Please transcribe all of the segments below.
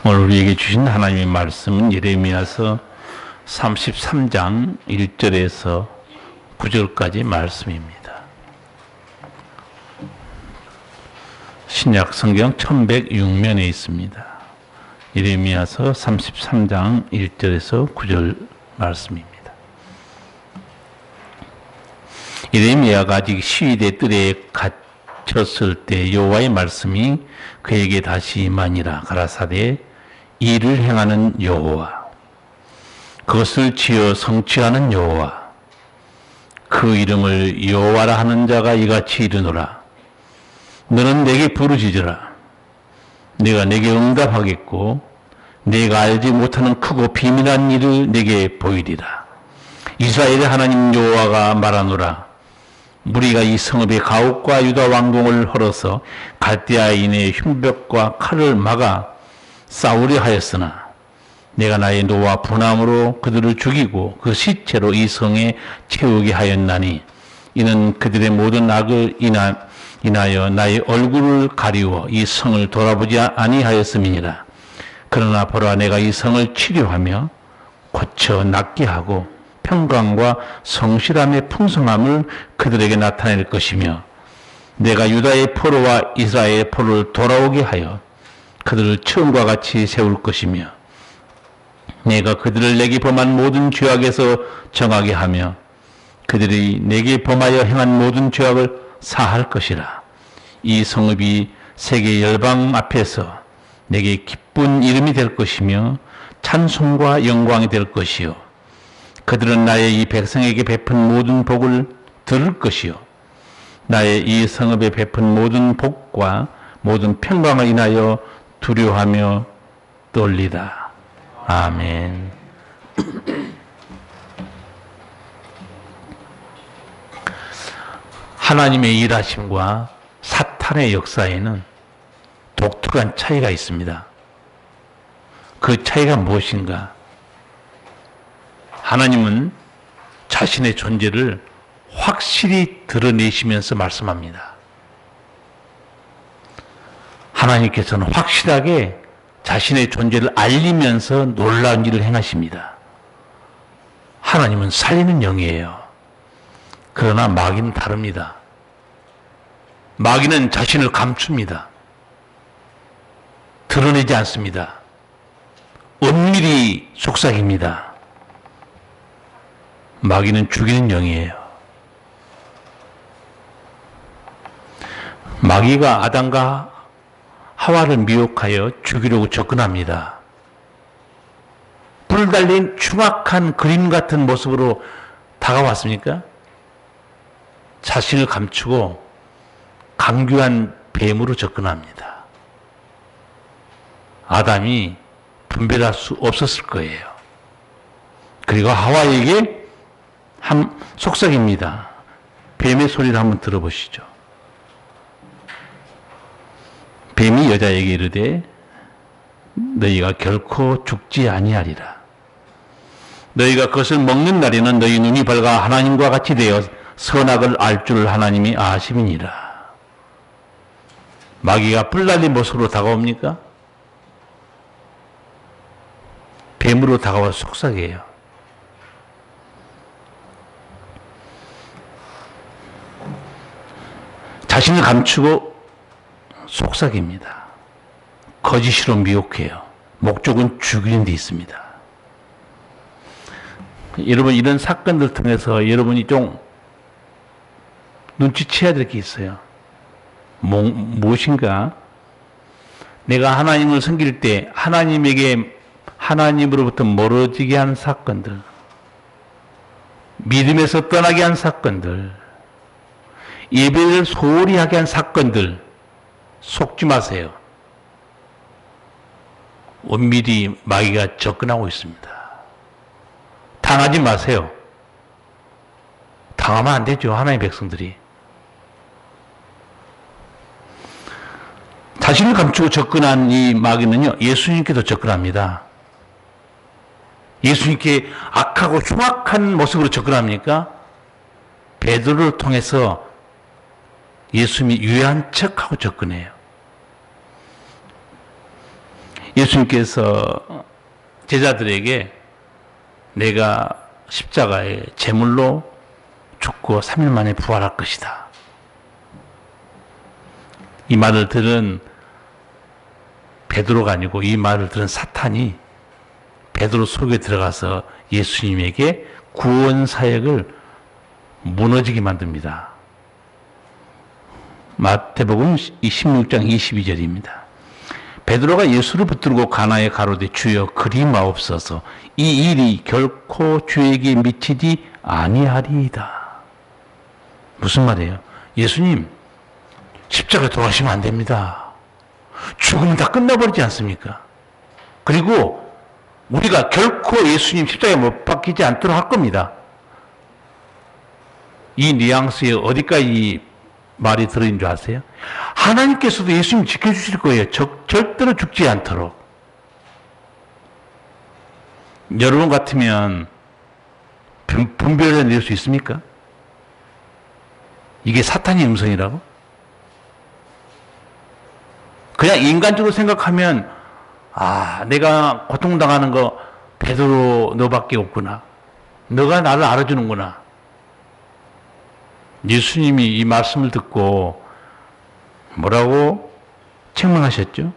오늘 우리에게 주신 하나님의 말씀은 예레미야서 33장 1절에서 9절까지 말씀입니다. 신약 성경 1106면에 있습니다. 예레미야서 33장 1절에서 9절 말씀입니다. 예레미야가 아직 시위대 뜰에 갇혔을 때 여호와의 말씀이 그에게 다시 임하니라. 가라사대 이를 행하는 여호와, 그것을 지어 성취하는 여호와, 그 이름을 여호와라 하는 자가 이같이 이르노라. 너는 내게 부르짖으라. 내가 내게 응답하겠고 내가 알지 못하는 크고 비밀한 일을 내게 보이리라. 이스라엘의 하나님 여호와가 말하노라. 무리가 이 성읍의 가옥과 유다 왕궁을 헐어서 갈대아인의 흉벽과 칼을 막아 싸우려 하였으나 내가 나의 노와 분함으로 그들을 죽이고 그 시체로 이 성에 채우게 하였나니 이는 그들의 모든 악을 인하여 나의 얼굴을 가리워 이 성을 돌아보지 아니하였음이니라. 그러나 보라, 내가 이 성을 치료하며 고쳐 낫게 하고 평강과 성실함의 풍성함을 그들에게 나타낼 것이며 내가 유다의 포로와 이스라엘의 포로를 돌아오게 하여 그들을 처음과 같이 세울 것이며 내가 그들을 내게 범한 모든 죄악에서 정하게 하며 그들이 내게 범하여 행한 모든 죄악을 사할 것이라. 이 성읍이 세계 열방 앞에서 내게 기쁜 이름이 될 것이며 찬송과 영광이 될 것이요 그들은 나의 이 백성에게 베푼 모든 복을 들을 것이요 나의 이 성읍에 베푼 모든 복과 모든 평강을 인하여 두려워하며 떨리다. 아멘. 하나님의 일하심과 사탄의 역사에는 독특한 차이가 있습니다. 그 차이가 무엇인가? 하나님은 자신의 존재를 확실히 드러내시면서 말씀합니다. 하나님께서는 확실하게 자신의 존재를 알리면서 놀라운 일을 행하십니다. 하나님은 살리는 영이에요. 그러나 마귀는 다릅니다. 마귀는 자신을 감춥니다. 드러내지 않습니다. 은밀히 속삭입니다. 마귀는 죽이는 영이에요. 마귀가 아담과 하와를 미혹하여 죽이려고 접근합니다. 불 달린 흉악한 그림 같은 모습으로 다가왔습니까? 자신을 감추고 강교한 뱀으로 접근합니다. 아담이 분별할 수 없었을 거예요. 그리고 하와에게 속삭입니다. 뱀의 소리를 한번 들어보시죠. 뱀이 여자에게 이르되 너희가 결코 죽지 아니하리라. 너희가 그것을 먹는 날에는 너희 눈이 밝아 하나님과 같이 되어 선악을 알 줄 하나님이 아심이니라. 마귀가 뿔날린 모습으로 다가옵니까? 뱀으로 다가와 속삭여요. 자신을 감추고 속삭입니다. 거짓으로 미혹해요. 목적은 죽이는 데 있습니다. 여러분, 이런 사건들 통해서 여러분이 좀 눈치채야 될 게 있어요. 무엇인가? 내가 하나님을 섬길 때 하나님으로부터 멀어지게 한 사건들, 믿음에서 떠나게 한 사건들, 예배를 소홀히 하게 한 사건들, 속지 마세요. 은밀히 마귀가 접근하고 있습니다. 당하지 마세요. 당하면 안 되죠. 하나님의 백성들이. 자신을 감추고 접근한 이 마귀는요, 예수님께도 접근합니다. 예수님께 악하고 흉악한 모습으로 접근합니까? 베드로를 통해서 예수님이 유해한 척하고 접근해요. 예수님께서 제자들에게 내가 십자가에 제물로 죽고 3일 만에 부활할 것이다. 이 말을 들은 베드로가 아니고 이 말을 들은 사탄이 베드로 속에 들어가서 예수님에게 구원 사역을 무너지게 만듭니다. 마태복음 16장 22절입니다. 베드로가 예수를 붙들고 가나에 가로되 주여 그리 마옵소서 이 일이 결코 주에게 미치지 아니하리이다. 무슨 말이에요? 예수님 십자가에 돌아가시면 안 됩니다. 죽으면 다 끝나버리지 않습니까? 그리고 우리가 결코 예수님 십자가에 못 박히지 않도록 할 겁니다. 이 뉘앙스에 어디까지 말이 들어있는 줄 아세요? 하나님께서도 예수님 지켜주실 거예요. 절대로 죽지 않도록. 여러분 같으면 분별해 낼 수 있습니까? 이게 사탄의 음성이라고? 그냥 인간적으로 생각하면 내가 고통당하는 거 베드로 너밖에 없구나. 너가 나를 알아주는구나. 예수님이 이 말씀을 듣고 뭐라고 책망하셨죠?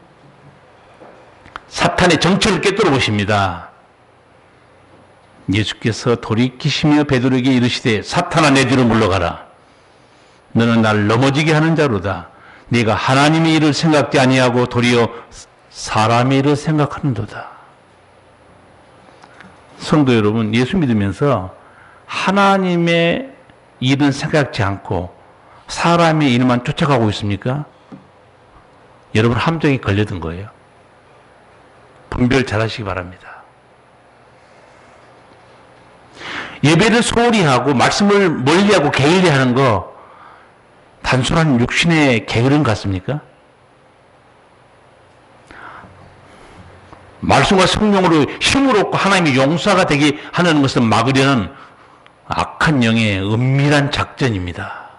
사탄의 정체를 깨뜨려 보십니다. 예수께서 돌이키시며 베드로에게 이르시되 사탄아 내 뒤로 물러가라. 너는 나를 넘어지게 하는 자로다. 네가 하나님의 일을 생각지 아니하고 도리어 사람의 일을 생각하는도다. 성도 여러분, 예수 믿으면서 하나님의 일은 생각지 않고 사람의 일만 쫓아가고 있습니까? 여러분 함정에 걸려든 거예요. 분별 잘 하시기 바랍니다. 예배를 소홀히 하고 말씀을 멀리하고 게을리하는 거 단순한 육신의 게으름 같습니까? 말씀과 성령으로 힘을 얻고 하나님의 용사가 되게 하는 것을 막으려는 악한 영의 은밀한 작전입니다.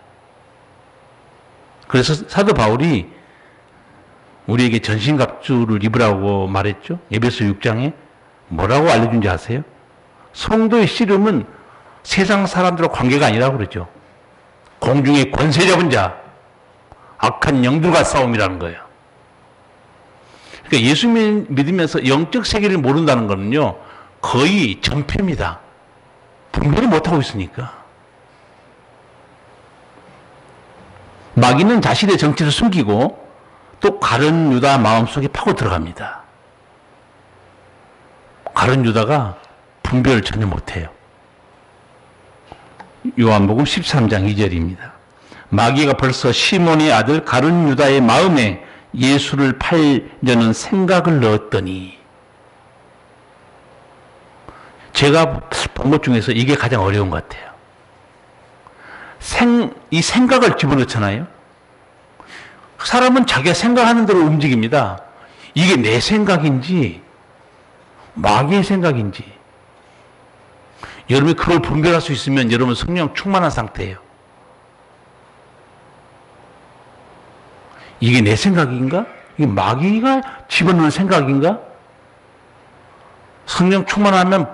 그래서 사도 바울이 우리에게 전신갑주를 입으라고 말했죠. 에베소 6장에 뭐라고 알려준지 아세요? 성도의 씨름은 세상 사람들과 관계가 아니라고 그러죠. 공중의 권세 잡은 자, 악한 영들과 싸움이라는 거예요. 그러니까 예수 믿으면서 영적 세계를 모른다는 거는요, 거의 전폐입니다. 분별을 못하고 있으니까. 마귀는 자신의 정체를 숨기고 또 가룟 유다 마음속에 파고 들어갑니다. 가룟 유다가 분별을 전혀 못해요. 요한복음 13장 2절입니다. 마귀가 벌써 시몬의 아들 가룟 유다의 마음에 예수를 팔려는 생각을 넣었더니, 제가 본 것 중에서 이게 가장 어려운 것 같아요. 이 생각을 집어넣잖아요. 사람은 자기가 생각하는 대로 움직입니다. 이게 내 생각인지 마귀의 생각인지 여러분이 그걸 분별할 수 있으면 여러분 성령 충만한 상태예요. 이게 내 생각인가? 이게 마귀가 집어넣는 생각인가? 성령 충만하면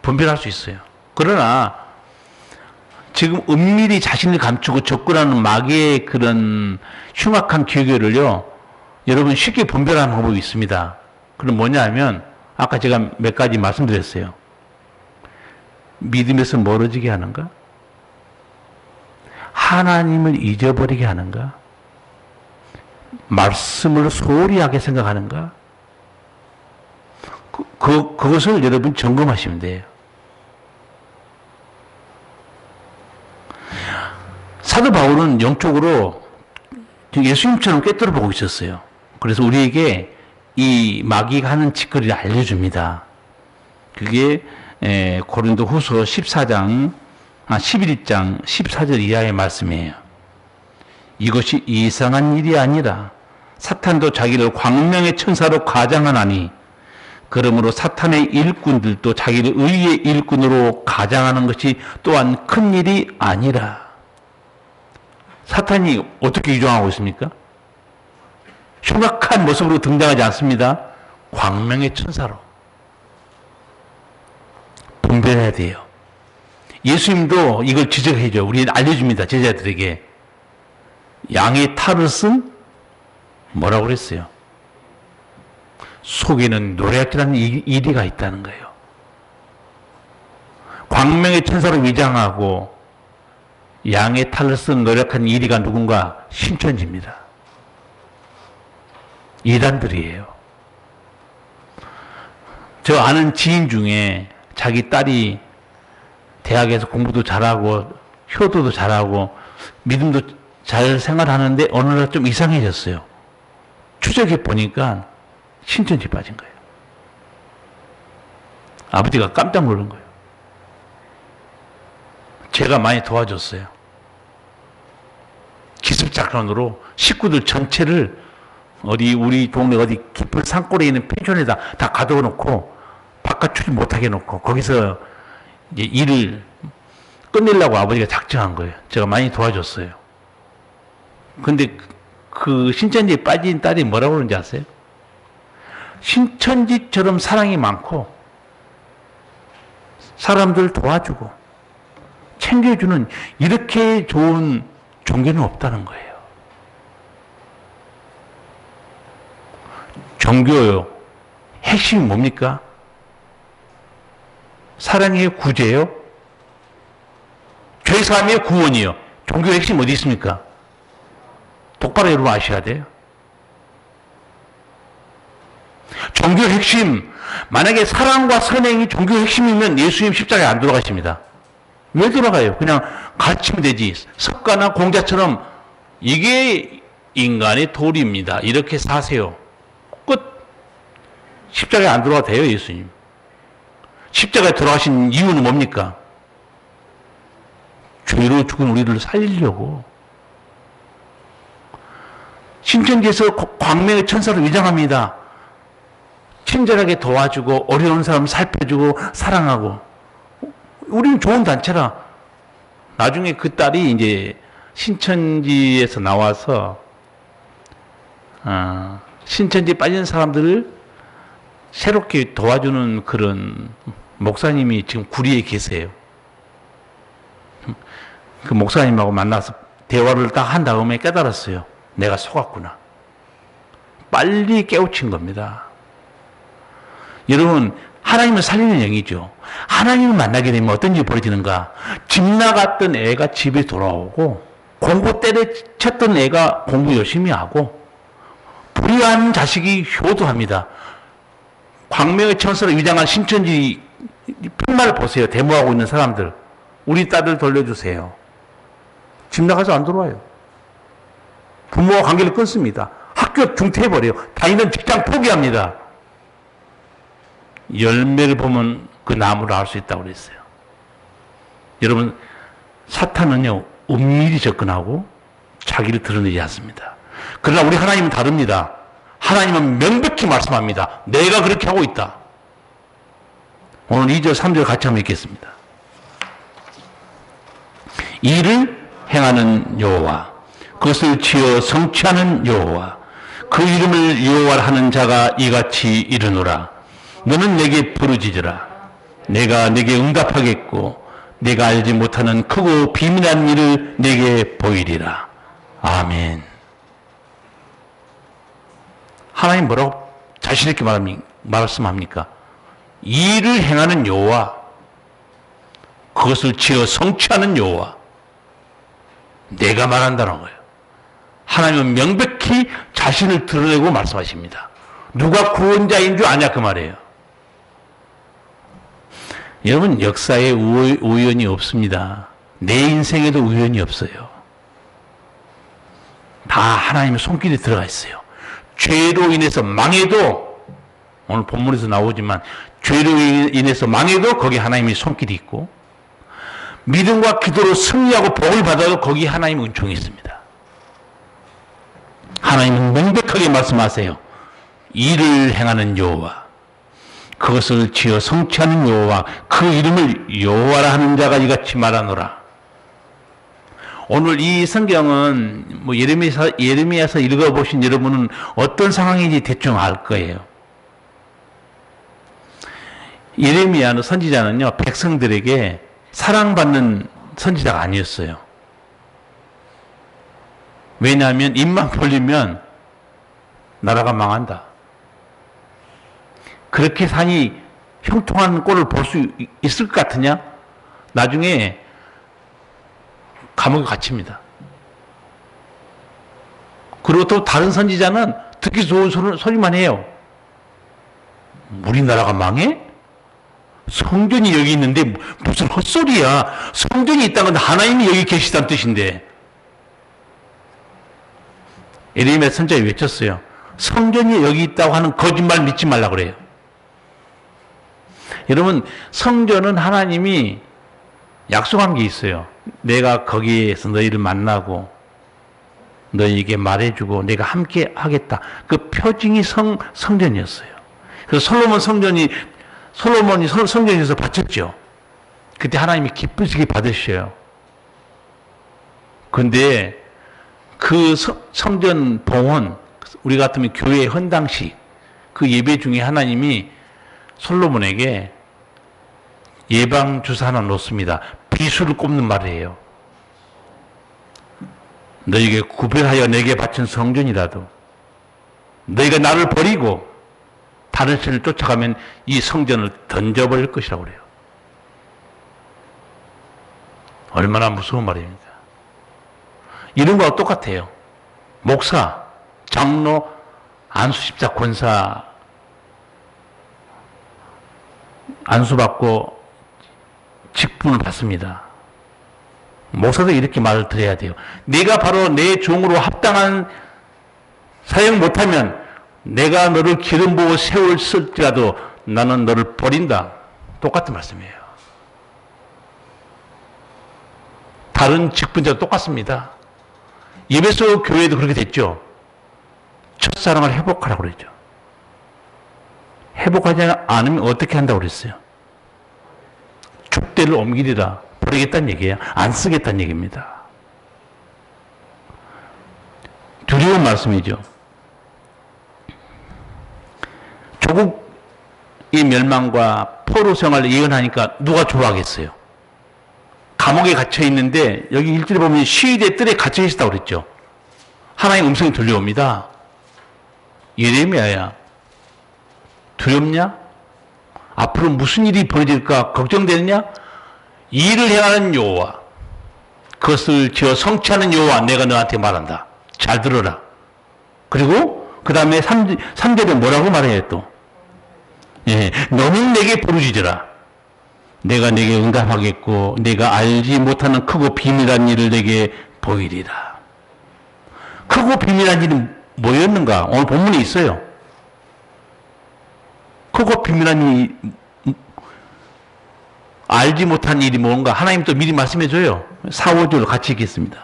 분별할 수 있어요. 그러나 지금 은밀히 자신을 감추고 접근하는 마귀의 그런 흉악한 기교를요, 여러분 쉽게 분별하는 방법이 있습니다. 그럼 뭐냐 하면 아까 제가 몇 가지 말씀드렸어요. 믿음에서 멀어지게 하는가? 하나님을 잊어버리게 하는가? 말씀을 소홀히 하게 생각하는가? 그것을 여러분 점검하시면 돼요. 사도 바울은 영적으로 예수님처럼 꿰뚫어 보고 있었어요. 그래서 우리에게 이 마귀가 하는 짓거리를 알려줍니다. 그게 고린도 후서 11장 14절 이하의 말씀이에요. 이것이 이상한 일이 아니라 사탄도 자기를 광명의 천사로 가장하나니 그러므로 사탄의 일꾼들도 자기를 의의 일꾼으로 가장하는 것이 또한 큰 일이 아니라. 사탄이 어떻게 유정하고 있습니까? 흉악한 모습으로 등장하지 않습니다. 광명의 천사로 분별해야 돼요. 예수님도 이걸 지적해줘. 우리 알려줍니다. 제자들에게. 양의 탈을 쓴 뭐라고 그랬어요? 속에는 노략질하는 이리가 있다는 거예요. 광명의 천사로 위장하고 양의 탈을 쓴 노력한 이리가 누군가? 신천지입니다. 이단들이에요. 저 아는 지인 중에 자기 딸이 대학에서 공부도 잘하고 효도도 잘하고 믿음도 잘 생활하는데 어느 날 좀 이상해졌어요. 추적해 보니까 신천지 빠진 거예요. 아버지가 깜짝 놀란 거예요. 제가 많이 도와줬어요. 기습작전으로 식구들 전체를 우리 동네 어디 깊은 산골에 있는 펜션에다 다 가둬 놓고 바깥 출입 못하게 해놓고 거기서 이제 일을 끝내려고 아버지가 작정한 거예요. 제가 많이 도와줬어요. 근데 그 신천지에 빠진 딸이 뭐라고 그러는지 아세요? 신천지처럼 사랑이 많고 사람들 도와주고 챙겨주는 이렇게 좋은 종교는 없다는 거예요. 종교요. 핵심이 뭡니까? 사랑이에요? 구제요? 죄사함이에요? 구원이요? 종교 핵심 어디 있습니까? 똑바로 여러분 아셔야 돼요. 종교 핵심, 만약에 사랑과 선행이 종교 핵심이면 예수님 십자가에 안 돌아가십니다. 왜 돌아가요? 그냥 가르치면 되지. 석가나 공자처럼 이게 인간의 도리입니다. 이렇게 사세요. 끝. 십자가에 안 돌아가도 돼요, 예수님. 십자가에 돌아가신 이유는 뭡니까? 죄로 죽은 우리를 살리려고. 신천지에서 광명의 천사로 위장합니다. 친절하게 도와주고 어려운 사람 살펴주고 사랑하고. 우리는 좋은 단체라. 나중에 그 딸이 이제 신천지에서 나와서 신천지에 빠진 사람들을 새롭게 도와주는 그런 목사님이 지금 구리에 계세요. 그 목사님하고 만나서 대화를 딱 한 다음에 깨달았어요. 내가 속았구나. 빨리 깨우친 겁니다. 여러분, 하나님을 살리는 영이죠. 하나님을 만나게 되면 어떤 일이 벌어지는가? 집 나갔던 애가 집에 돌아오고, 공부 때려쳤던 애가 공부 열심히 하고, 불의한 자식이 효도합니다. 광명의 천사로 위장한 신천지 푯말을 보세요. 데모하고 있는 사람들. 우리 딸들 돌려주세요. 집 나가서 안 들어와요. 부모와 관계를 끊습니다. 학교 중퇴해버려요. 다니는 직장 포기합니다. 열매를 보면 그 나무를 알 수 있다고 그랬어요. 여러분, 사탄은요, 은밀히 접근하고 자기를 드러내지 않습니다. 그러나 우리 하나님은 다릅니다. 하나님은 명백히 말씀합니다. 내가 그렇게 하고 있다. 오늘 2절, 3절 같이 한번 읽겠습니다. 이를 행하는 여호와, 그것을 지어 성취하는 여호와, 그 이름을 여호와라 하는 자가 이같이 이르노라. 너는 내게 부르짖으라. 내가 내게 응답하겠고 내가 알지 못하는 크고 비밀한 일을 내게 보이리라. 아멘. 하나님 뭐라고 자신 있게 말씀합니까? 일을 행하는 여호와, 그것을 지어 성취하는 여호와. 내가 말한다는 거예요. 하나님은 명백히 자신을 드러내고 말씀하십니다. 누가 구원자인 줄 아냐 그 말이에요. 여러분, 역사에 우연이 없습니다. 내 인생에도 우연이 없어요. 다 하나님의 손길에 들어가 있어요. 죄로 인해서 망해도, 오늘 본문에서 나오지만 죄로 인해서 망해도 거기 하나님의 손길이 있고, 믿음과 기도로 승리하고 복을 받아도 거기 하나님의 은총이 있습니다. 하나님은 명백하게 말씀하세요. 일을 행하는 여호와, 그것을 지어 성취하는 여호와, 그 이름을 여호와라 하는 자가 이같이 말하노라. 오늘 이 성경은 뭐 예레미야서 읽어보신 여러분은 어떤 상황인지 대충 알 거예요. 예레미야는 선지자는요, 백성들에게 사랑받는 선지자가 아니었어요. 왜냐하면 입만 벌리면 나라가 망한다. 그렇게 산이 형통한 꼴을 볼 수 있을 것 같으냐? 나중에 감옥에 갇힙니다. 그리고 또 다른 선지자는 듣기 좋은 소리만 해요. 우리나라가 망해? 성전이 여기 있는데 무슨 헛소리야. 성전이 있다는 건 하나님이 여기 계시다는 뜻인데. 예레미야 선지자가 외쳤어요. 성전이 여기 있다고 하는 거짓말 믿지 말라 그래요. 여러분, 성전은 하나님이 약속한 게 있어요. 내가 거기에서 너희를 만나고 너희에게 말해주고 내가 함께 하겠다. 그 표징이 성전이었어요. 그래서 솔로몬이 성전에서 바쳤죠. 그때 하나님이 기쁘시게 받으셔요. 그런데 그 성전 봉헌, 우리 같으면 교회 헌당식, 그 예배 중에 하나님이 솔로몬에게 예방주사 하나 놓습니다. 비수를 꼽는 말이에요. 너에게 구별하여 내게 바친 성전이라도 너희가 나를 버리고 다른 신을 쫓아가면 이 성전을 던져버릴 것이라고 그래요. 얼마나 무서운 말입니까? 이런 거와 똑같아요. 목사, 장로, 안수집사, 권사 안수받고 직분을 받습니다. 목사도 이렇게 말을 드려야 돼요. 네가 바로 내 종으로 합당한 사용 못하면 내가 너를 기름 부어 세울지라도 나는 너를 버린다. 똑같은 말씀이에요. 다른 직분자도 똑같습니다. 예배소 교회도 그렇게 됐죠. 첫사랑을 회복하라고 그랬죠. 회복하지 않으면 어떻게 한다고 그랬어요? 족대를 옮기리라. 버리겠다는 얘기예요. 안 쓰겠다는 얘기입니다. 두려운 말씀이죠. 조국의 멸망과 포로 생활을 예언하니까 누가 좋아하겠어요? 감옥에 갇혀 있는데 여기 일절에 보면 시위대 뜰에 갇혀 있었다고 그랬죠. 하나님 음성이 들려옵니다. 예레미야야, 두렵냐? 앞으로 무슨 일이 벌어질까 걱정되느냐? 일을 행하는 여호와, 그것을 지어 성취하는 여호와, 내가 너한테 말한다. 잘 들어라. 그리고 그 다음에 3절에 뭐라고 말해요 또? 예, 너는 내게 부르짖으라. 내가 내게 응답하겠고 내가 알지 못하는 크고 비밀한 일을 내게 보이리라. 크고 비밀한 일이 뭐였는가? 오늘 본문에 있어요. 크고 비밀한 일이, 알지 못한 일이 뭔가 하나님 또 미리 말씀해줘요. 4, 5절 같이 읽겠습니다.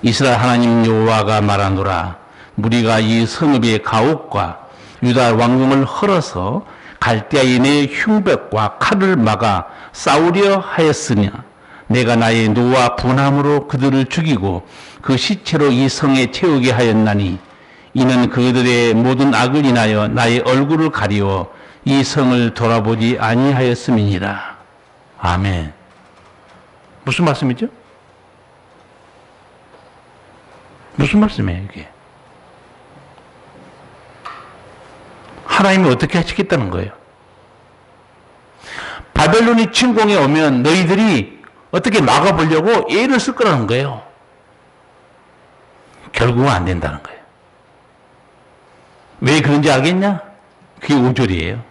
이스라엘 하나님 여호와가 말하노라. 무리가 이 성읍의 가옥과 유다 왕궁을 헐어서 갈대아인의 흉벽과 칼을 막아 싸우려 하였으냐. 내가 나의 노와 분함으로 그들을 죽이고 그 시체로 이 성에 채우게 하였나니 이는 그들의 모든 악을 인하여 나의 얼굴을 가리워 이 성을 돌아보지 아니하였음이니라. 아멘. 무슨 말씀이죠? 무슨 말씀이에요 이게? 하나님이 어떻게 하시겠다는 거예요? 바벨론이 침공해 오면 너희들이 어떻게 막아보려고 애를 쓸 거라는 거예요. 결국은 안 된다는 거예요. 왜 그런지 알겠냐? 그게 5절이에요.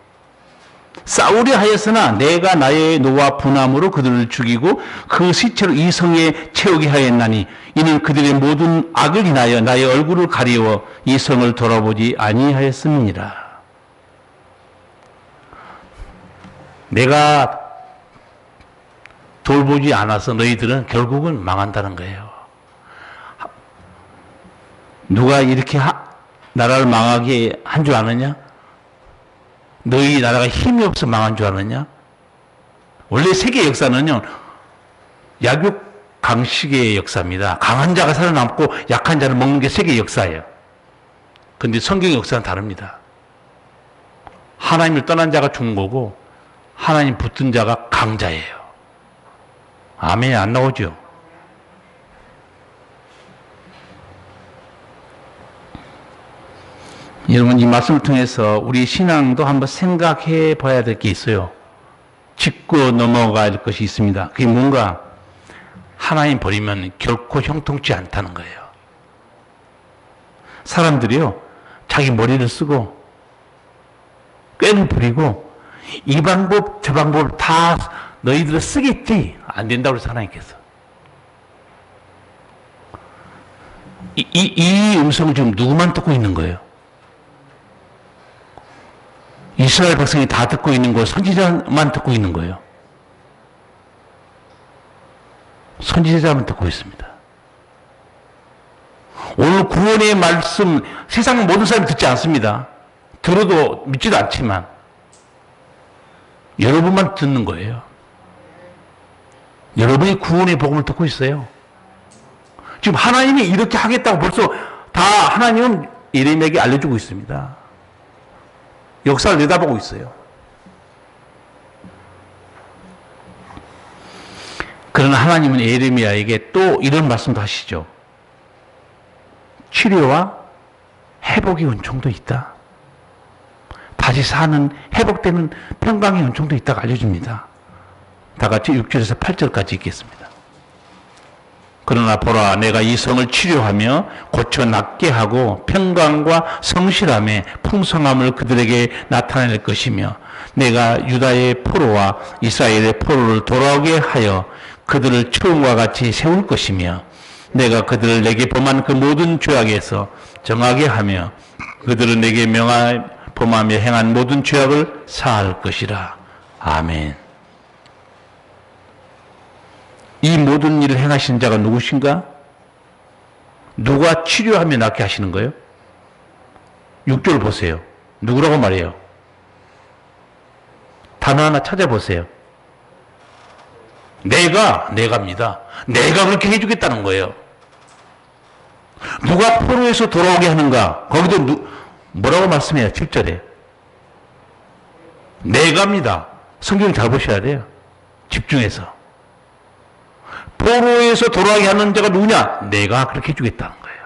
싸우려 하였으나 내가 나의 노와 분함으로 그들을 죽이고 그 시체로 이 성에 채우게 하였나니 이는 그들의 모든 악을 인하여 나의 얼굴을 가리워 이 성을 돌아보지 아니하였음이니라. 내가 돌보지 않아서 너희들은 결국은 망한다는 거예요. 누가 이렇게 나라를 망하게 한 줄 아느냐? 너희 나라가 힘이 없어 망한 줄 아느냐? 원래 세계 역사는요, 약육강식의 역사입니다. 강한 자가 살아남고 약한 자를 먹는 게 세계 역사예요. 그런데 성경의 역사는 다릅니다. 하나님을 떠난 자가 죽는 거고 하나님 붙든 자가 강자예요. 아멘이 안 나오죠? 여러분, 이 말씀을 통해서 우리 신앙도 한번 생각해 봐야 될 게 있어요. 짚고 넘어갈 것이 있습니다. 그게 뭔가? 하나님 버리면 결코 형통치 않다는 거예요. 사람들이요, 자기 머리를 쓰고 꾀를 부리고 이 방법 저 방법 다 너희들을 쓰겠지, 안 된다고 그래서 하나님께서 이 음성을 지금 누구만 듣고 있는 거예요? 이스라엘 백성이 다 듣고 있는 거예요? 선지자만 듣고 있는 거예요? 선지자만 듣고 있습니다. 오늘 구원의 말씀 세상 모든 사람이 듣지 않습니다. 들어도 믿지도 않지만 여러분만 듣는 거예요. 여러분이 구원의 복음을 듣고 있어요. 지금 하나님이 이렇게 하겠다고 벌써 다 하나님은 예레미야에게 알려주고 있습니다. 역사를 내다보고 있어요. 그러나 하나님은 예레미야에게 또 이런 말씀도 하시죠. 치료와 회복의 은총도 있다. 다시 사는, 회복되는 평강의 은총도 있다고 알려줍니다. 다 같이 6절에서 8절까지 읽겠습니다. 그러나 보라, 내가 이 성을 치료하며 고쳐 낫게 하고 평강과 성실함의 풍성함을 그들에게 나타낼 것이며 내가 유다의 포로와 이스라엘의 포로를 돌아오게 하여 그들을 처음과 같이 세울 것이며 내가 그들을 내게 범한 그 모든 죄악에서 정하게 하며 그들은 내게 범하며 행한 모든 죄악을 사할 것이라. 아멘. 이 모든 일을 행하신 자가 누구신가? 누가 치료하며 낫게 하시는 거예요? 6절 보세요. 누구라고 말해요? 단어 하나 찾아보세요. 내가입니다. 내가 그렇게 해주겠다는 거예요. 누가 포로에서 돌아오게 하는가? 거기도 뭐라고 말씀해요? 7절에. 내가입니다. 성경 잘 보셔야 돼요. 집중해서. 포로에서 돌아오게 하는 자가 누구냐? 내가 그렇게 해주겠다는 거예요.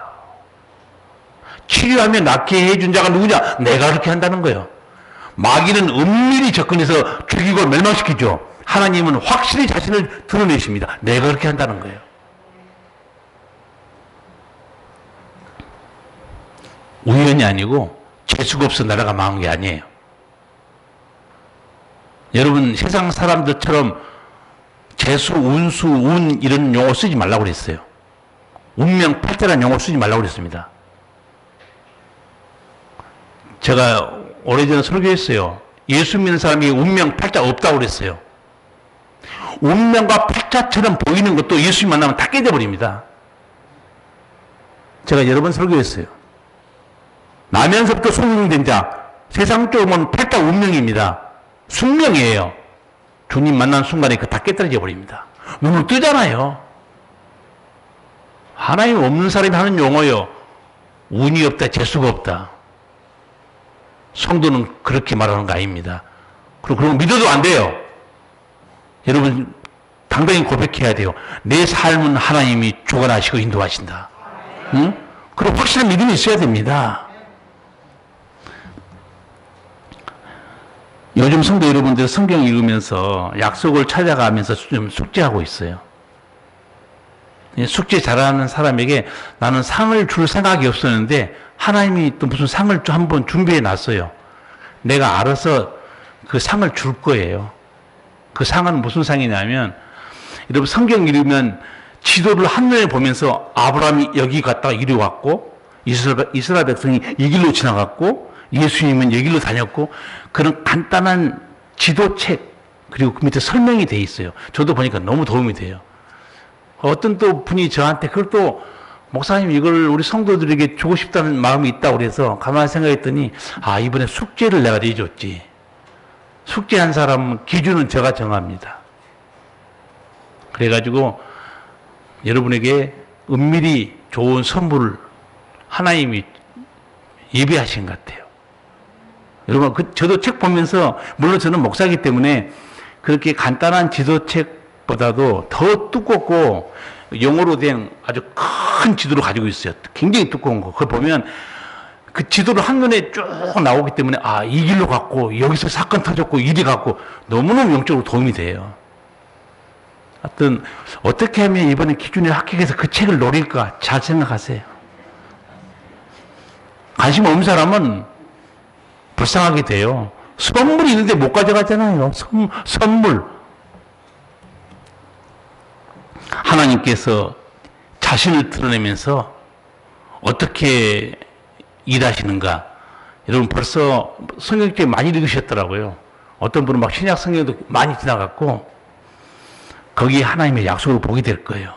치료하며 낫게 해준 자가 누구냐? 내가 그렇게 한다는 거예요. 마귀는 은밀히 접근해서 죽이고 멸망시키죠. 하나님은 확실히 자신을 드러내십니다. 내가 그렇게 한다는 거예요. 우연이 아니고 재수가 없어 나라가 망한 게 아니에요. 여러분, 세상 사람들처럼 재수, 운수, 운 이런 용어 쓰지 말라고 그랬어요. 운명, 팔자라는 용어 쓰지 말라고 그랬습니다. 제가 오래전에 설교했어요. 예수 믿는 사람이 운명, 팔자 없다고 그랬어요. 운명과 팔자처럼 보이는 것도 예수님 만나면 다 깨져버립니다. 제가 여러 번 설교했어요. 나면서부터 숙명된 자, 세상 쪽은 팔자 운명입니다. 숙명이에요. 주님 만난 순간에 그 다 깨떨어져 버립니다. 눈을 뜨잖아요. 하나님 없는 사람이 하는 용어요. 운이 없다, 재수가 없다. 성도는 그렇게 말하는 거 아닙니다. 그리고 그런 거 믿어도 안 돼요. 여러분, 당당히 고백해야 돼요. 내 삶은 하나님이 주관하시고 인도하신다. 응? 그리고 확실한 믿음이 있어야 됩니다. 요즘 성도 여러분들 성경 읽으면서 약속을 찾아가면서 좀 숙제하고 있어요. 숙제 잘하는 사람에게 나는 상을 줄 생각이 없었는데 하나님이 또 무슨 상을 한번 준비해 놨어요. 내가 알아서 그 상을 줄 거예요. 그 상은 무슨 상이냐면, 여러분 성경 읽으면 지도를 한눈에 보면서 아브라함이 여기 갔다가 이리 왔고 이스라엘 백성이 이 길로 지나갔고 예수님은 여기 길로 다녔고, 그런 간단한 지도책 그리고 그 밑에 설명이 돼 있어요. 저도 보니까 너무 도움이 돼요. 어떤 또 분이 저한테 그걸 또 목사님 이걸 우리 성도들에게 주고 싶다는 마음이 있다고 그래서 가만히 생각했더니, 아, 이번에 숙제를 내가 내줬지. 숙제한 사람 기준은 제가 정합니다. 그래가지고 여러분에게 은밀히 좋은 선물을 하나님이 예비하신 것 같아요. 여러분, 저도 책 보면서, 물론 저는 목사이기 때문에 그렇게 간단한 지도책보다도 더 두껍고 영어로 된 아주 큰 지도를 가지고 있어요. 굉장히 두꺼운 거. 그걸 보면 그 지도를 한눈에 쭉 나오기 때문에 아, 이 길로 갔고 여기서 사건 터졌고 이리 갔고 너무너무 영적으로 도움이 돼요. 하여튼 어떻게 하면 이번에 기준에 합격해서 그 책을 노릴까 잘 생각하세요. 관심 없는 사람은 불쌍하게 돼요. 선물이 있는데 못 가져가잖아요. 선물. 하나님께서 자신을 드러내면서 어떻게 일하시는가. 여러분 벌써 성경책 많이 읽으셨더라고요. 어떤 분은 막 신약 성경도 많이 지나갔고 거기에 하나님의 약속을 보게 될 거예요.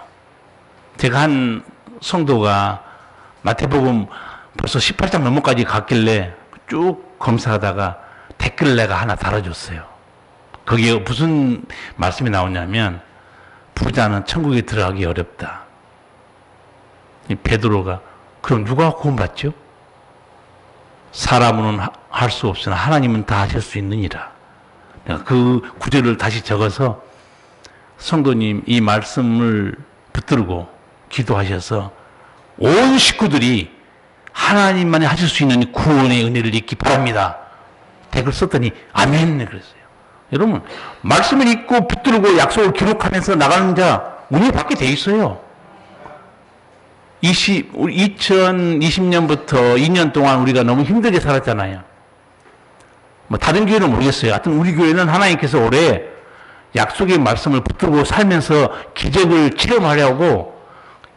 제가 한 성도가 마태복음 벌써 18장 넘어까지 갔길래 쭉 검사하다가 댓글을 내가 하나 달아줬어요. 거기에 무슨 말씀이 나오냐면 부자는 천국에 들어가기 어렵다. 베드로가 그럼 누가 구원받죠? 사람은 할 수 없으나 하나님은 다 하실 수 있느니라. 내가 그 구절을 다시 적어서 성도님 이 말씀을 붙들고 기도하셔서 온 식구들이 하나님만이 하실 수 있는 구원의 은혜를 잊기 바랍니다. 댓글 썼더니 아멘 그랬어요. 여러분 말씀을 읽고 붙들고 약속을 기록하면서 나가는 자 은혜 받게 돼 있어요. 2020년부터 2년 동안 우리가 너무 힘들게 살았잖아요. 뭐 다른 교회는 모르겠어요. 하여튼 우리 교회는 하나님께서 올해 약속의 말씀을 붙들고 살면서 기적을 체험하려고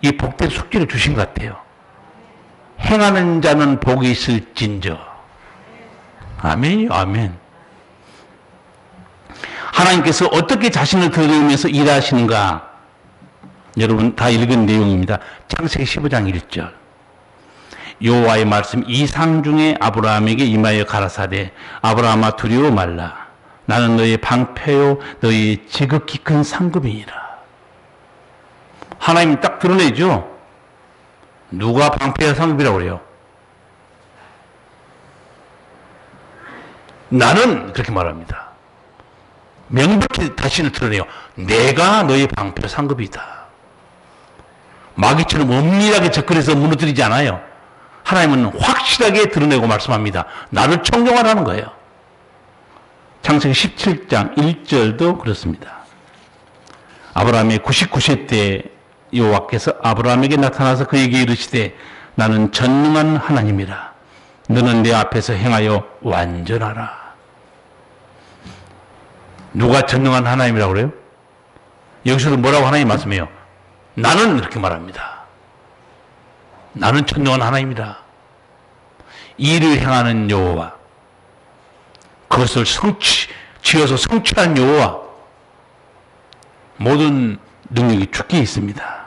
이 복된 숙제를 주신 것 같아요. 행하는 자는 복이 있을진저. 아멘이요, 아멘. 하나님께서 어떻게 자신을 드러내면서 일하시는가? 여러분 다 읽은 내용입니다. 창세기 15장 1절. 여호와의 말씀 이상 중에 아브라함에게 임하여 가라사대 아브라함아 두려워 말라. 나는 너의 방패요 너의 지극히 큰 상급이니라. 하나님이 딱 드러내죠. 누가 방패와 상급이라고 그래요? 나는 그렇게 말합니다. 명백히 자신을 드러내요. 내가 너의 방패와 상급이다. 마귀처럼 엄밀하게 접근해서 무너뜨리지 않아요. 하나님은 확실하게 드러내고 말씀합니다. 나를 청정하라는 거예요. 창세기 17장 1절도 그렇습니다. 아브라함의 99세 때 여호와께서 아브라함에게 나타나서 그에게 이르시되 나는 전능한 하나님이라. 너는 내 앞에서 행하여 완전하라. 누가 전능한 하나님이라고 그래요? 여기서도 뭐라고 하나님 말씀해요? 나는 이렇게 말합니다. 나는 전능한 하나님이다. 일을 행하는 여호와, 그것을 지어서 성취한 여호와, 모든 능력이 주께 있습니다.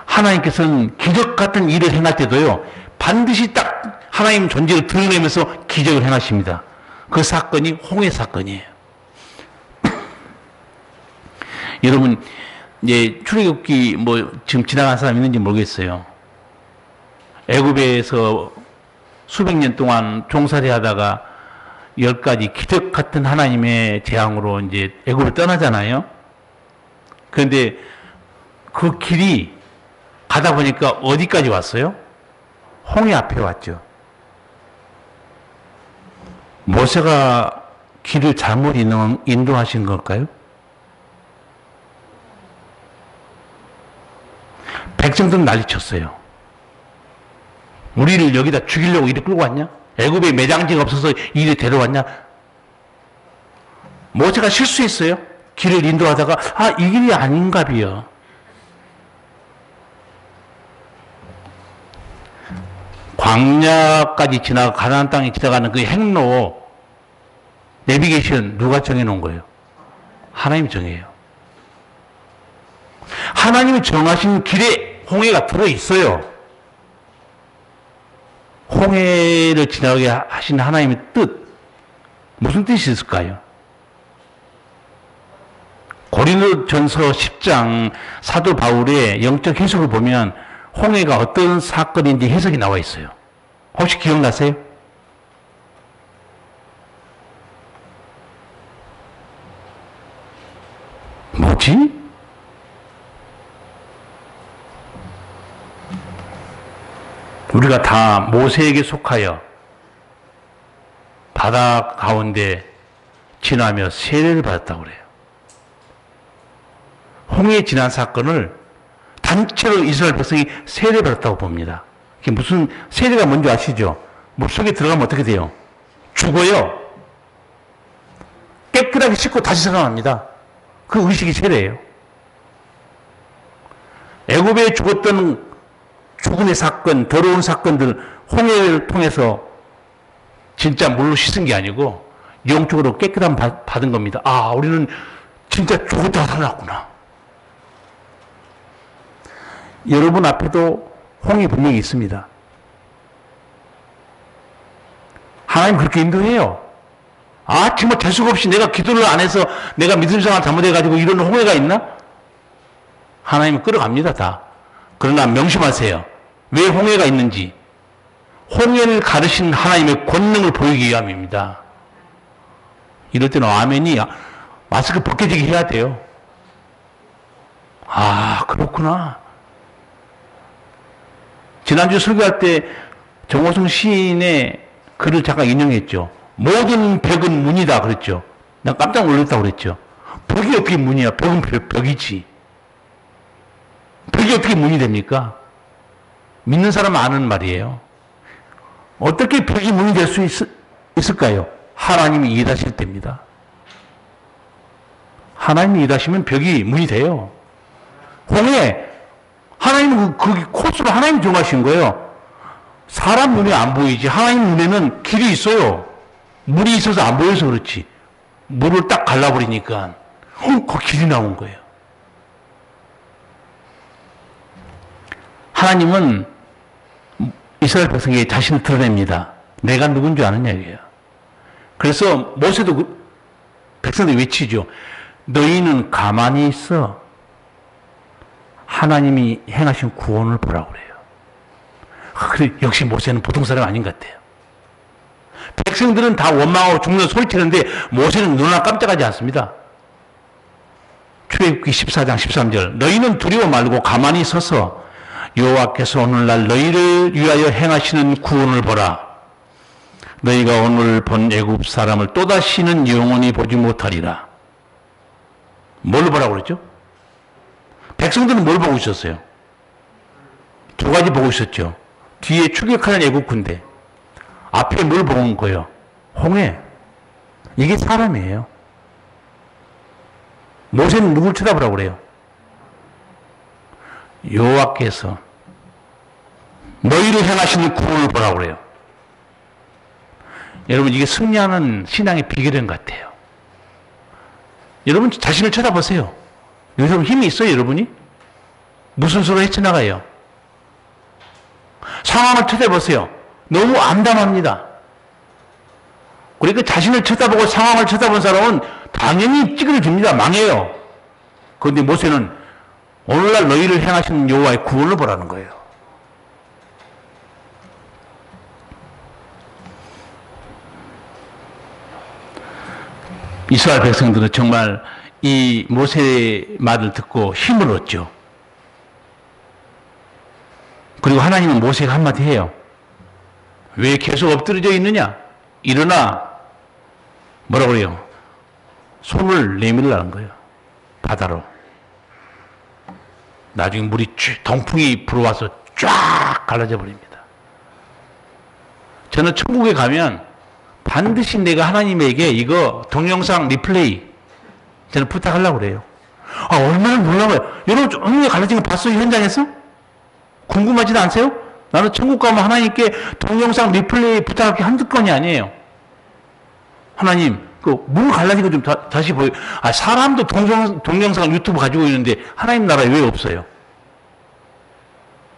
하나님께서는 기적 같은 일을 행할 때도요, 반드시 딱 하나님 존재를 드러내면서 기적을 행하십니다. 그 사건이 홍해 사건이에요. 여러분, 이제 출애굽기 뭐 지금 지나간 사람 있는지 모르겠어요. 애굽에서 수백 년 동안 종살이 하다가 10가지 기적 같은 하나님의 재앙으로 이제 애굽을 떠나잖아요. 그런데 그 길이 가다 보니까 어디까지 왔어요? 홍해 앞에 왔죠. 모세가 길을 잘못 인도하신 걸까요? 백성들은 난리쳤어요. 우리를 여기다 죽이려고 이리 끌고 왔냐? 애굽에 매장지가 없어서 이리 데려왔냐? 모세가 실수했어요. 길을 인도하다가 이 길이 아닌가 봐요. 광야까지 지나가 가나안 땅에 지나가는 그 행로 내비게이션 누가 정해놓은 거예요? 하나님이 정해요. 하나님이 정하신 길에 홍해가 들어있어요. 홍해를 지나가게 하신 하나님의 뜻, 무슨 뜻이 있을까요? 고린도전서 10장 사도 바울의 영적 해석을 보면 홍해가 어떤 사건인지 해석이 나와 있어요. 혹시 기억나세요? 뭐지? 우리가 다 모세에게 속하여 바다 가운데 지나며 세례를 받았다고 그래요. 홍해 지난 사건을 단체로 이스라엘 백성이 세례받았다고 봅니다. 그게 무슨 세례가 뭔지 아시죠? 물속에 들어가면 어떻게 돼요? 죽어요. 깨끗하게 씻고 다시 살아납니다. 그 의식이 세례예요. 애굽에 죽었던 죽음의 사건, 더러운 사건들 홍해를 통해서 진짜 물로 씻은 게 아니고 영적으로 깨끗함 받은 겁니다. 아, 우리는 진짜 죽었다가 살아났구나. 여러분 앞에도 홍해 분명히 있습니다. 하나님 그렇게 인도해요. 아, 정말 재수가 없이 내가 기도를 안 해서 내가 믿음 생활 잘못해가지고 이런 홍해가 있나? 하나님은 끌어갑니다, 다. 그러나 명심하세요. 왜 홍해가 있는지. 홍해를 가르신 하나님의 권능을 보이기 위함입니다. 이럴 때는 아멘이 마스크 벗겨지게 해야 돼요. 아, 그렇구나. 지난주 설교할 때 정호승 시인의 글을 잠깐 인용했죠. 모든 벽은 문이다 그랬죠. 난 깜짝 놀랐다고 그랬죠. 벽이 어떻게 문이야? 벽은 벽이지. 벽이 어떻게 문이 됩니까? 믿는 사람은 아는 말이에요. 어떻게 벽이 문이 될 수 있을까요? 하나님이 일하실 때입니다. 하나님이 일하시면 벽이 문이 돼요. 홍해, 하나님은 그 코스로 하나님이 정하신 거예요. 사람 눈에 안 보이지 하나님 눈에는 길이 있어요. 물이 있어서 안 보여서 그렇지. 물을 딱 갈라버리니까 그 길이 나온 거예요. 하나님은 이스라엘 백성에게 자신을 드러냅니다. 내가 누군지 아느냐 이게요. 그래서 모세도 백성들이 외치죠. 너희는 가만히 있어 하나님이 행하신 구원을 보라고 그래요. 그래, 역시 모세는 보통 사람 아닌 것 같아요. 백성들은 다 원망하고 죽는 소리치는데 모세는 눈 하나 깜짝하지 않습니다. 출애굽기 14장 13절 너희는 두려워 말고 가만히 서서 여호와께서 오늘날 너희를 위하여 행하시는 구원을 보라. 너희가 오늘 본 애굽 사람을 또다시는 영원히 보지 못하리라. 뭘 보라고 그랬죠? 백성들은 뭘 보고 있었어요? 두 가지 보고 있었죠. 뒤에 추격하는 애굽 군대, 앞에 뭘 보는 거예요? 홍해. 이게 사람이에요. 모세는 누굴 쳐다보라고 그래요? 여호와께서 너희를 행하시는 구원을 보라고 그래요. 여러분 이게 승리하는 신앙의 비결인 것 같아요. 여러분 자신을 쳐다보세요. 여러분 힘이 있어요 여러분이? 무슨 수로 헤쳐나가요? 상황을 쳐다보세요. 너무 암담합니다. 그러니까 자신을 쳐다보고 상황을 쳐다본 사람은 당연히 찌그러집니다. 망해요. 그런데 모세는 오늘날 너희를 행하시는 여호와의 구원을 보라는 거예요. 이스라엘 백성들은 정말 이 모세의 말을 듣고 힘을 얻죠. 그리고 하나님은 모세가 한마디 해요. 왜 계속 엎드려져 있느냐? 일어나. 뭐라고 그래요? 손을 내밀라는 거예요. 바다로. 나중에 물이 동풍이 불어와서 쫙 갈라져 버립니다. 저는 천국에 가면 반드시 내가 하나님에게 이거 동영상 리플레이 저는 부탁하려고 그래요. 아, 얼마나 놀라워요. 여러분, 언니가 갈라진 거 봤어요? 현장에서? 궁금하지도 않으세요? 나는 천국 가면 하나님께 동영상 리플레이 부탁할 게 한두 건이 아니에요. 하나님, 그 물 갈라진 거 좀 다시 보여. 아, 사람도 동영상 유튜브 가지고 있는데 하나님 나라에 왜 없어요?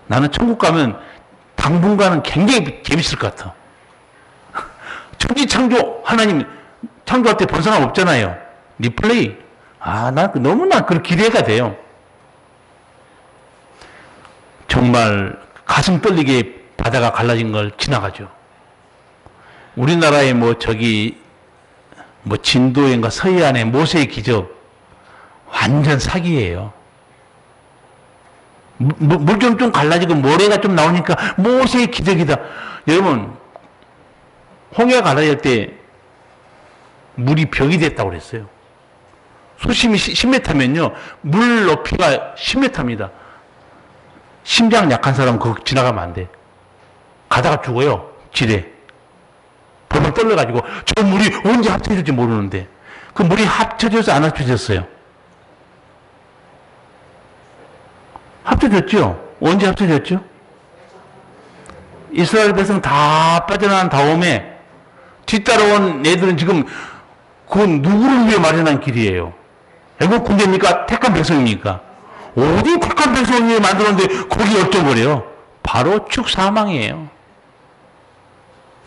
나는 천국 가면 당분간은 굉장히 재밌을 것 같아. 천지창조 하나님 창조할 때 본 사람 없잖아요. 리플레이. 아, 나 너무나 그 기대가 돼요. 정말 가슴 떨리게 바다가 갈라진 걸 지나가죠. 우리나라의 진도인가 서해안의 모세의 기적. 와, 완전 사기예요. 물 좀 갈라지고 모래가 좀 나오니까 모세의 기적이다. 여러분, 홍해가 갈라질 때 물이 벽이 됐다고 그랬어요. 수심이 10m면요, 물 높이가 10m입니다. 심장 약한 사람 그거 지나가면 안 돼. 가다가 죽어요. 지뢰. 벌벌 떨려가지고 저 물이 언제 합쳐질지 모르는데 그 물이 합쳐져서 안 합쳐졌어요? 합쳐졌죠? 언제 합쳐졌죠? 이스라엘 백성 다 빠져나간 다음에 뒤따라온 애들은 지금 그건 누구를 위해 마련한 길이에요? 애국 군대입니까? 택한 백성입니까? 어디 택한 백성을 위해 만들었는데 거기 엎져버려요? 바로 축사망이에요.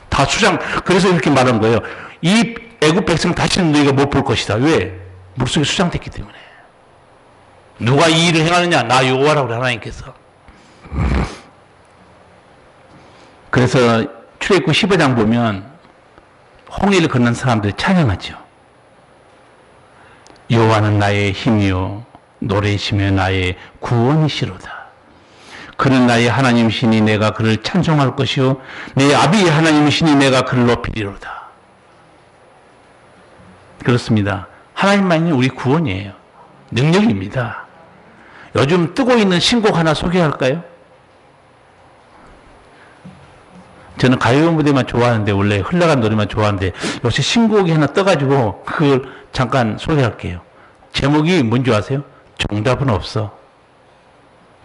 다 수장. 그래서 이렇게 말한 거예요. 이 애국 백성 다시는 너희가 못 볼 것이다. 왜? 물속에 수장됐기 때문에. 누가 이 일을 행하느냐? 나 여호와라고 하나님께서. 그래서 출애굽기 15장 보면 홍해를 건넌 사람들이 찬양하죠. 여호와는 나의 힘이요 노래시며 나의 구원이시로다. 그는 나의 하나님이시니 내가 그를 찬송할 것이요 내 아비의 하나님이시니 내가 그를 높이리로다. 그렇습니다. 하나님만이 우리 구원이에요. 능력입니다. 요즘 뜨고 있는 신곡 하나 소개할까요? 저는 가요 무대만 좋아하는데, 원래 흘러간 노래만 좋아하는데 요새 신곡이 하나 떠가지고 그걸 잠깐 소개할게요. 제목이 뭔지 아세요? 정답은 없어.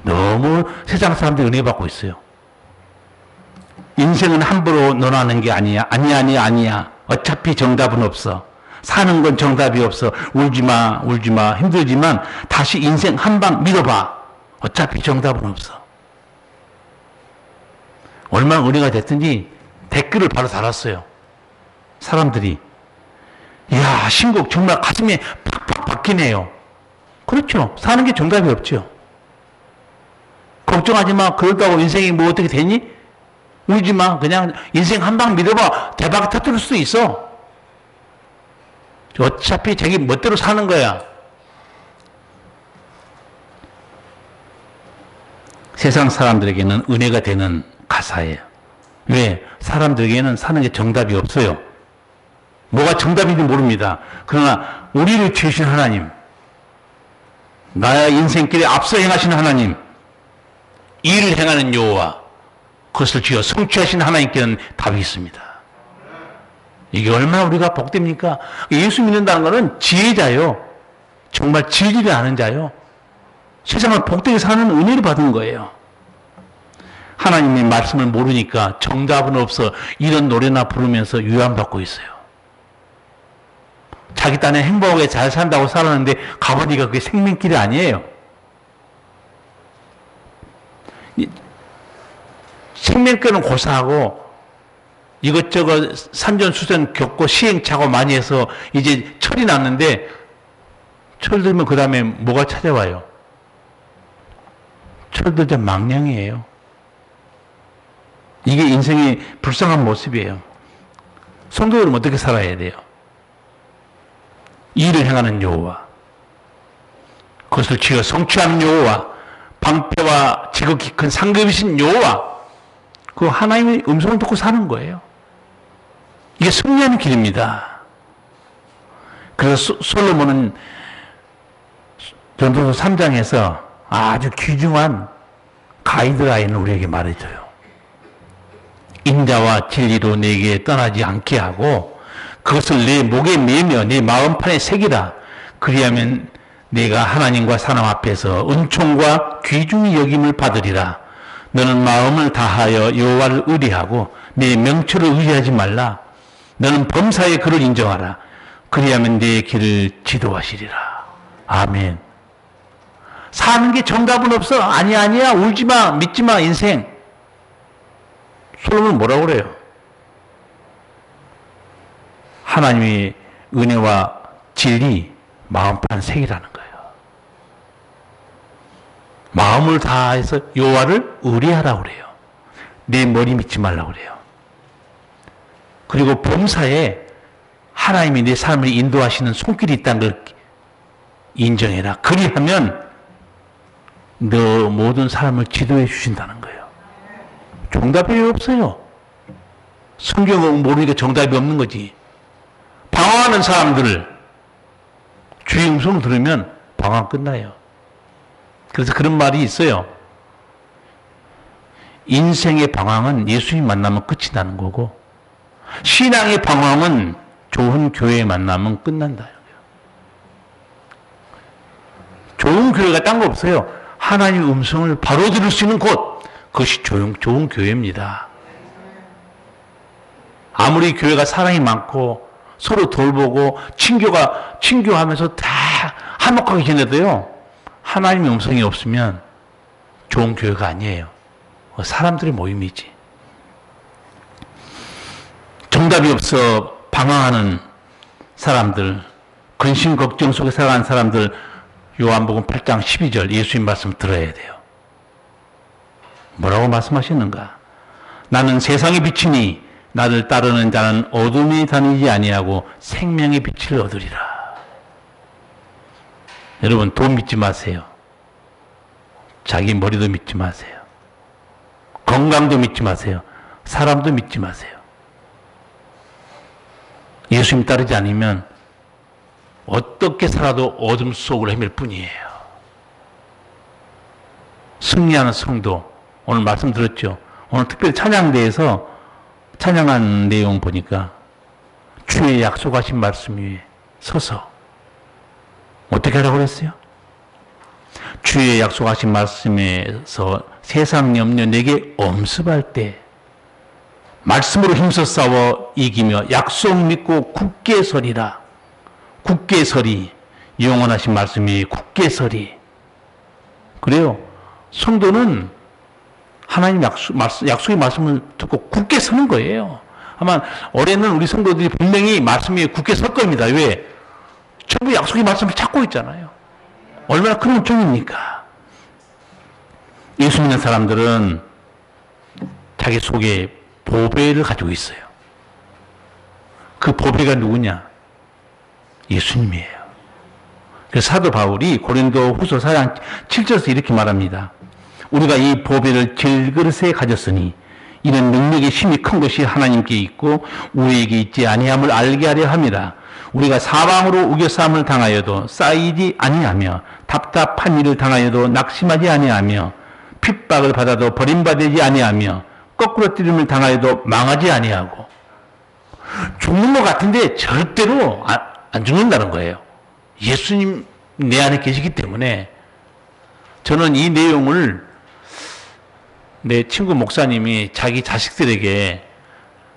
너무 세상 사람들이 은혜 받고 있어요. 인생은 함부로 논하는 게 아니야. 아니야. 어차피 정답은 없어. 사는 건 정답이 없어. 울지 마. 힘들지만 다시 인생 한 방 믿어봐. 어차피 정답은 없어. 얼마나 은혜가 됐든지 댓글을 바로 달았어요. 사람들이. 이야, 신곡 정말 가슴에 팍팍 박히네요. 그렇죠. 사는 게 정답이 없죠. 걱정하지 마. 그렇다고 인생이 뭐 어떻게 되니? 울지 마. 그냥 인생 한 방 믿어봐. 대박 터뜨릴 수도 있어. 어차피 자기 멋대로 사는 거야. 세상 사람들에게는 은혜가 되는 가사예요. 왜? 사람들에게는 사는 게 정답이 없어요. 뭐가 정답인지 모릅니다. 그러나 우리를 지으신 하나님, 나의 인생길에 앞서 행하신 하나님, 일을 행하는 여호와, 그것을 지어 성취하신 하나님께는 답이 있습니다. 이게 얼마나 우리가 복됩니까? 예수 믿는다는 것은 지혜자요. 정말 진리를 아는 자요. 세상을 복되게 사는 은혜를 받은 거예요. 하나님의 말씀을 모르니까 정답은 없어 이런 노래나 부르면서 유한받고 있어요. 자기 딴에 행복하게 잘 산다고 살았는데 가보니까 그게 생명길이 아니에요. 생명길은 고사하고 이것저것 산전수전 겪고 시행착오 많이 해서 이제 철이 났는데, 철 들면 그 다음에 뭐가 찾아와요? 철 들자 망령이에요. 이게 인생의 불쌍한 모습이에요. 성도들은 어떻게 살아야 돼요? 일을 행하는 여호와, 그것을 지어 성취하는 여호와, 방패와 지극히 큰 상급이신 여호와, 그 하나님의 음성을 듣고 사는 거예요. 이게 승리하는 길입니다. 그래서 솔로몬은 전도서 3장에서 아주 귀중한 가이드라인을 우리에게 말해줘요. 인자와 진리로 내게 떠나지 않게 하고 그것을 내 목에 매며 내 마음판에 새기라. 그리하면 내가 하나님과 사람 앞에서 은총과 귀중히 여김을 받으리라. 너는 마음을 다하여 여호와를 의뢰하고 내 명철을 의뢰하지 말라. 너는 범사의 그를 인정하라. 그리하면 내 길을 지도하시리라. 아멘. 사는 게 정답은 없어. 아니야. 울지 마. 믿지 마. 인생. 솔로몬은 뭐라고 그래요? 하나님의 은혜와 진리 마음판 새기라는 거예요. 마음을 다해서 여호와를 의뢰하라고 그래요. 내 머리 믿지 말라고 그래요. 그리고 범사에 하나님이 내 삶을 인도하시는 손길이 있다는 걸 인정해라. 그리하면 너 모든 사람을 지도해 주신다는 거예요. 정답이 없어요. 성경을 모르니까 정답이 없는 거지. 방황하는 사람들 주의 음성을 들으면 방황 끝나요. 그래서 그런 말이 있어요. 인생의 방황은 예수님 만나면 끝이 나는 거고, 신앙의 방황은 좋은 교회 만나면 끝난다. 좋은 교회가 딴 거 없어요. 하나님의 음성을 바로 들을 수 있는 곳, 그것이 좋은 교회입니다. 아무리 교회가 사랑이 많고 서로 돌보고 친교하면서 다 화목하게 지내도요, 하나님의 음성이 없으면 좋은 교회가 아니에요. 사람들의 모임이지. 정답이 없어 방황하는 사람들, 근심 걱정 속에 살아가는 사람들, 요한복음 8장 12절 예수님 말씀 들어야 돼요. 뭐라고 말씀하시는가? 나는 세상의 빛이니 나를 따르는 자는 어둠에 다니지 아니하고 생명의 빛을 얻으리라. 여러분, 돈 믿지 마세요. 자기 머리도 믿지 마세요. 건강도 믿지 마세요. 사람도 믿지 마세요. 예수님 따르지 않으면 어떻게 살아도 어둠 속을 헤맬 뿐이에요. 승리하는 성도, 오늘 말씀 들었죠? 오늘 특별히 찬양대에서 찬양한 내용 보니까 주의 약속하신 말씀 위에 서서 어떻게 하라고 그랬어요? 주의 약속하신 말씀에서 세상 염려 내게 엄습할 때 말씀으로 힘써 싸워 이기며 약속 믿고 굳게 서리라. 굳게 서리. 영원하신 말씀이 굳게 서리. 그래요. 성도는 하나님 약속의 말씀을 듣고 굳게 서는 거예요. 아마 올해는 우리 성도들이 분명히 말씀 위에 굳게 설 겁니다. 왜? 전부 약속의 말씀을 찾고 있잖아요. 얼마나 큰 은총입니까? 예수 믿는 사람들은 자기 속에 보배를 가지고 있어요. 그 보배가 누구냐? 예수님이에요. 그래서 사도 바울이 고린도 후서 4장 7절에서 이렇게 말합니다. 우리가 이 보배를 질그릇에 가졌으니 이는 능력의 힘이 큰 것이 하나님께 있고 우리에게 있지 아니함을 알게 하려 함이라. 우리가 사방으로 우겨싸움을 당하여도 쌓이지 아니하며 답답한 일을 당하여도 낙심하지 아니하며 핍박을 받아도 버림받지 아니하며 거꾸로 뛰림을 당하여도 망하지 아니하고. 죽는 것 같은데 절대로 안 죽는다는 거예요. 예수님 내 안에 계시기 때문에. 저는 이 내용을 내 친구 목사님이 자기 자식들에게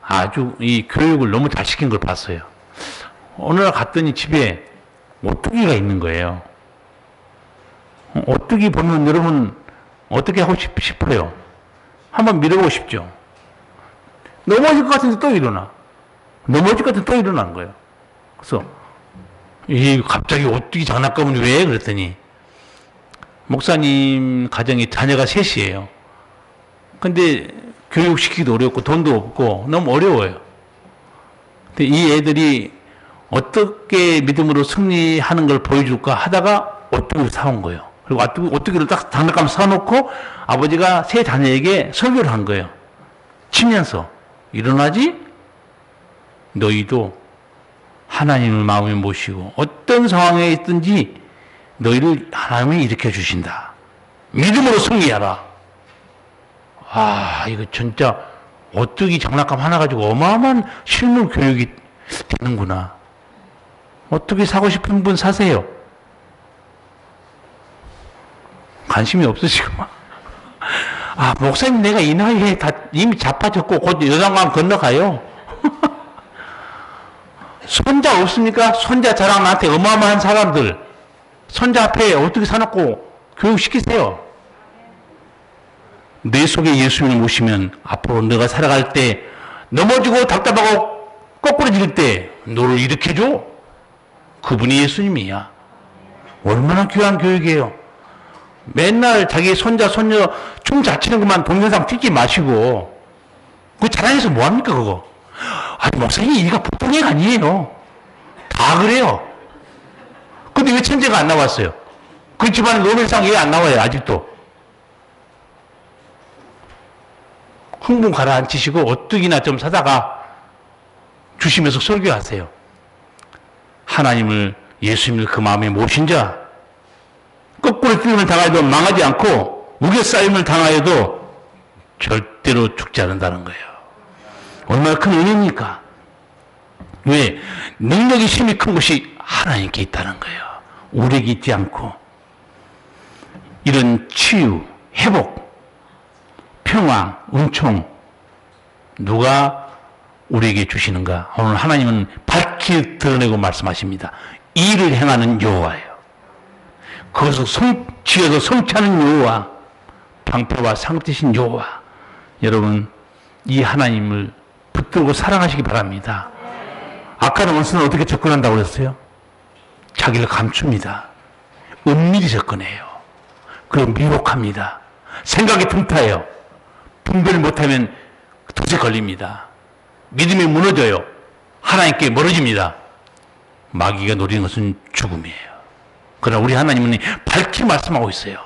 아주 이 교육을 너무 잘 시킨 걸 봤어요. 어느 날 갔더니 집에 오뚜기가 있는 거예요. 오뚜기 보면 여러분 어떻게 하고 싶어요? 한번 밀어보고 싶죠? 넘어질 것 같은데 또 일어나. 넘어질 것 같은데 또 일어난 거예요. 그래서 갑자기 오뚜기 장난감은 왜? 그랬더니 목사님 가정에 자녀가 셋이에요. 근데 교육시키기도 어렵고 돈도 없고 너무 어려워요. 근데 이 애들이 어떻게 믿음으로 승리하는 걸 보여줄까 하다가 오뚜기를 사온 거예요. 그리고 오뚜기를 딱 장난감 사놓고 아버지가 세 자녀에게 설교를 한 거예요. 치면서 일어나지? 너희도 하나님을 마음에 모시고 어떤 상황에 있든지 너희를 하나님이 일으켜 주신다. 믿음으로 승리하라. 이거 진짜 오뚜기 장난감 하나 가지고 어마어마한 실물 교육이 되는구나. 오뚜기 사고 싶은 분 사세요. 관심이 없으시구만. 목사님 내가 이 나이에 다 이미 자빠졌고 곧 요단강 건너가요. 손자 없습니까? 손자 자랑 나한테 어마어마한 사람들. 손자 앞에 어떻게 사놓고 교육시키세요. 내 속에 예수님을 모시면 앞으로 너가 살아갈 때 넘어지고 답답하고 거꾸로질 때 너를 일으켜줘. 그분이 예수님이야. 얼마나 귀한 교육이에요. 맨날 자기 손자 손녀 춤 잘 치는 것만 동영상 찍지 마시고 그 자랑해서 뭐합니까 그거. 목사님 이가 보통 애가 아니에요. 다 그래요. 근데 근데 왜 천재가 안 나왔어요? 그 집안에 노벨상 왜 안 나와요, 아직도? 흥분 가라앉히시고 오뚜기나 좀 사다가 주시면서 설교하세요. 하나님을, 예수님을 그 마음에 모신 자, 거꾸로 뛰임을 당하여도 망하지 않고 무게싸임을 당하여도 절대로 죽지 않는다는 거예요. 얼마나 큰 은혜입니까? 왜? 능력이 힘이 큰 것이 하나님께 있다는 거예요. 우리에게 있지 않고. 이런 치유, 회복, 평화, 은총 누가 우리에게 주시는가? 오늘 하나님은 밝히 드러내고 말씀하십니다. 일을 행하는 여호와예요. 그것을 지어서 성취하는 여호와, 방패와 상급되신 여호와. 여러분, 이 하나님을 붙들고 사랑하시기 바랍니다. 아까는 원수는 어떻게 접근한다고 그랬어요? 자기를 감춥니다. 은밀히 접근해요. 그리고 미혹합니다. 생각이 틈타요. 분별 못하면 덫에 걸립니다. 믿음이 무너져요. 하나님께 멀어집니다. 마귀가 노리는 것은 죽음이에요. 그러나 우리 하나님은 밝히 말씀하고 있어요.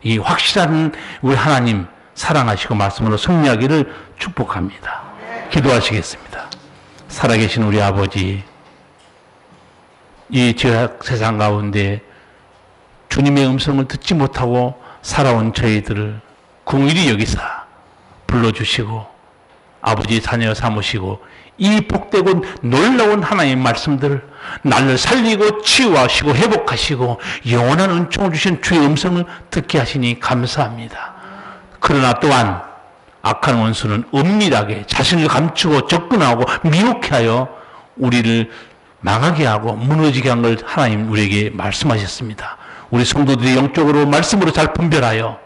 이 확실한 우리 하나님 사랑하시고 말씀으로 승리하기를 축복합니다. 기도하시겠습니다. 살아계신 우리 아버지, 이 죄악 세상 가운데 주님의 음성을 듣지 못하고 살아온 저희들을 긍휼히 여기사 불러주시고 아버지 자녀 삼으시고 이 복되고 놀라운 하나님의 말씀들을 나를 살리고 치유하시고 회복하시고 영원한 은총을 주신 주의 음성을 듣게 하시니 감사합니다. 그러나 또한 악한 원수는 은밀하게 자신을 감추고 접근하고 미혹해 하여 우리를 망하게 하고 무너지게 한 걸 하나님 우리에게 말씀하셨습니다. 우리 성도들이 영적으로 말씀으로 잘 분별하여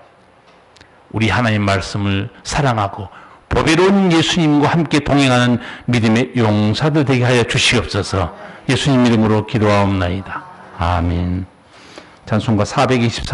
우리 하나님 말씀을 사랑하고 보배로운 예수님과 함께 동행하는 믿음의 용사들 되게 하여 주시옵소서. 예수님 이름으로 기도하옵나이다. 아멘. 찬송가 424